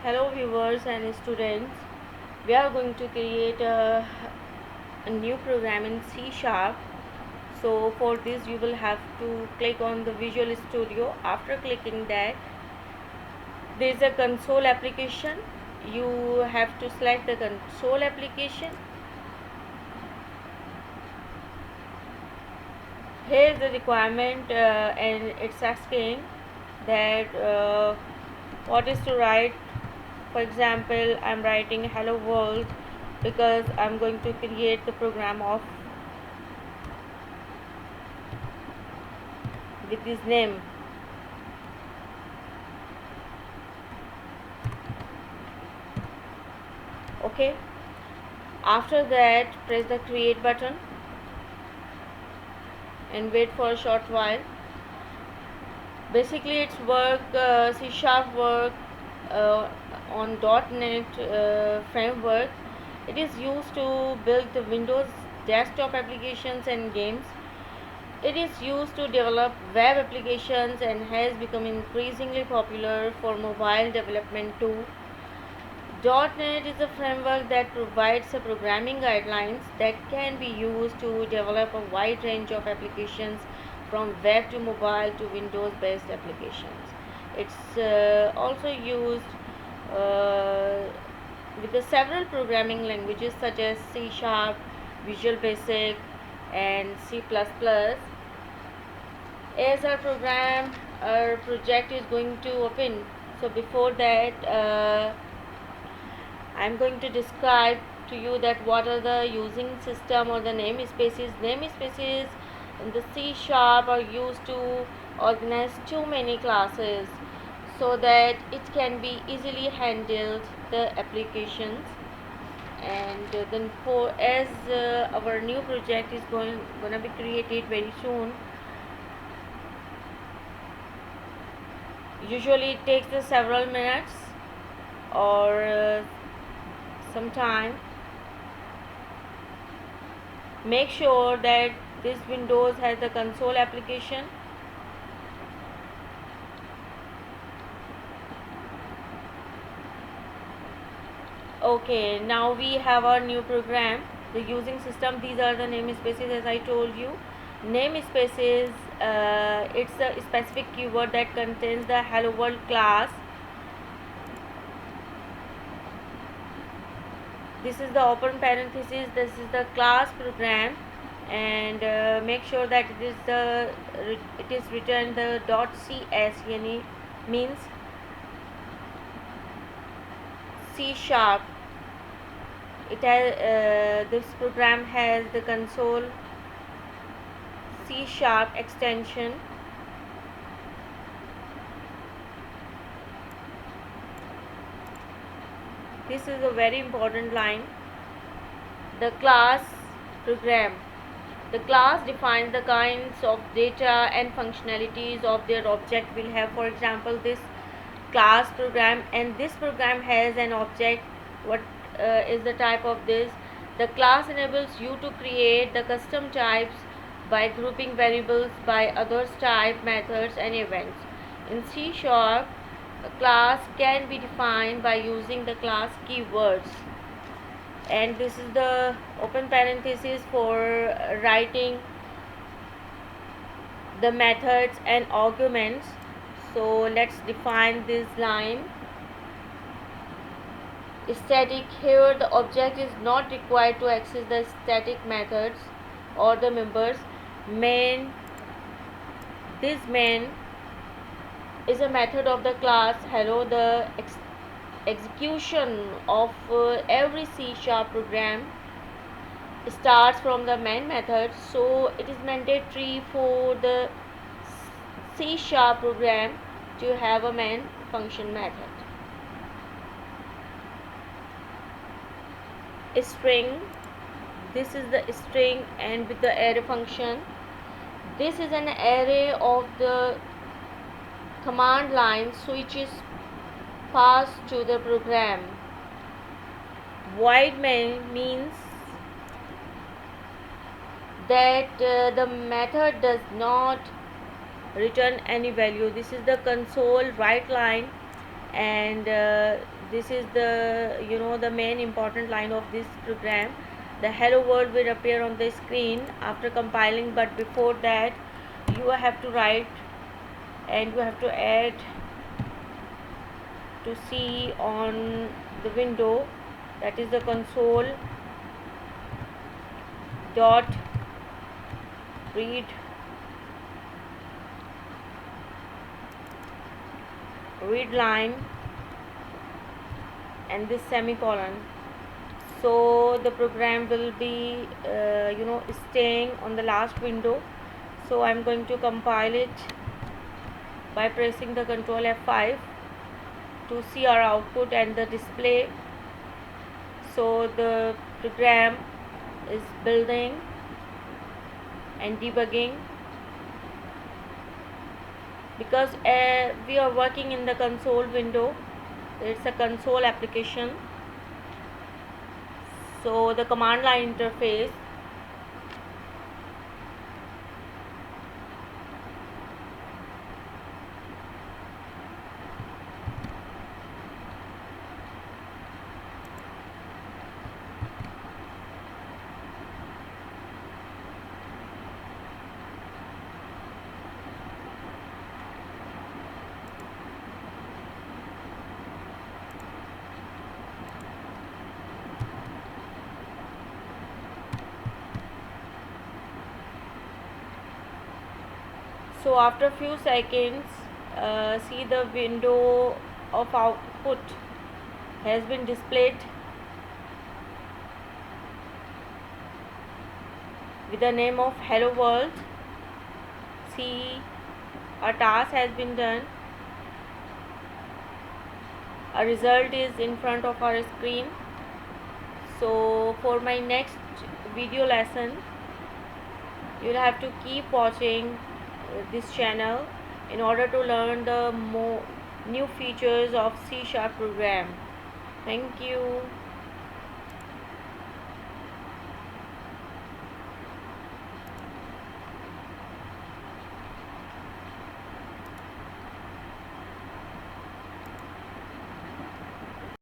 Hello viewers and students, we are going to create a new program in C Sharp. So for this you will have to click on the Visual Studio. After clicking that, there is a console application. You have to select the console application. Here is the requirement and it's asking that what is to write. For example, I'm writing hello world because I'm going to create the program of with this name. Okay, after that press the create button and wait for a short while. Basically it's work C Sharp work on .NET framework. It is used to build the Windows desktop applications and games. It is used to develop web applications and has become increasingly popular for mobile development too. .NET is a framework that provides a programming guidelines that can be used to develop a wide range of applications from web to mobile to Windows based applications. It's also used uh, with the several programming languages such as C Sharp, Visual Basic and C++. As our project is going to open, so before that I'm going to describe to you that what are the using system or the namespaces. Namespaces in the C Sharp are used to organize too many classes so that it can be easily handled the applications. And then for as our new project is gonna be created very soon, usually it takes several minutes or some time. Make sure that this Windows has the console application. Okay, now we have our new program, the using system. These are the namespaces as I told you. Namespaces, it's a specific keyword that contains the hello world class. This is the open parenthesis, this is the class program, and make sure that it is written the .cs yani means C Sharp. It has this program has the console C Sharp extension. This is a very important line. The class program. The class defines the kinds of data and functionalities of their object will have. For example, this class program, and this program has an object. What is the type of this? The class enables you to create the custom types by grouping variables by others type, methods and events. In C Sharp, a class can be defined by using the class keywords, and this is the open parenthesis for writing the methods and arguments. So let's define this line. Static. Here the object is not required to access the static methods or the members. Main. This main is a method of the class hello. The execution of every C Sharp program starts from the main method, so it is mandatory for the C Sharp program to have a main function method. String. This is the string, and with the array function, this is an array of the command lines which is passed to the program. Void main means that the method does not return any value. This is the console write line, and this is the main important line of this program. The hello world will appear on the screen after compiling, but before that you have to write and you have to add to see on the window, that is the console dot read line and this semicolon. So the program will be staying on the last window. So I'm going to compile it by pressing the Control F5 to see our output and the display. So the program is building and debugging, because we are working in the console window. It's a console application, so the command line interface. So after few seconds, see the window of output has been displayed with the name of hello world. See, a task has been done. A result is in front of our screen. So for my next video lesson, you'll have to keep watching this channel in order to learn the new features of C# program. Thank you.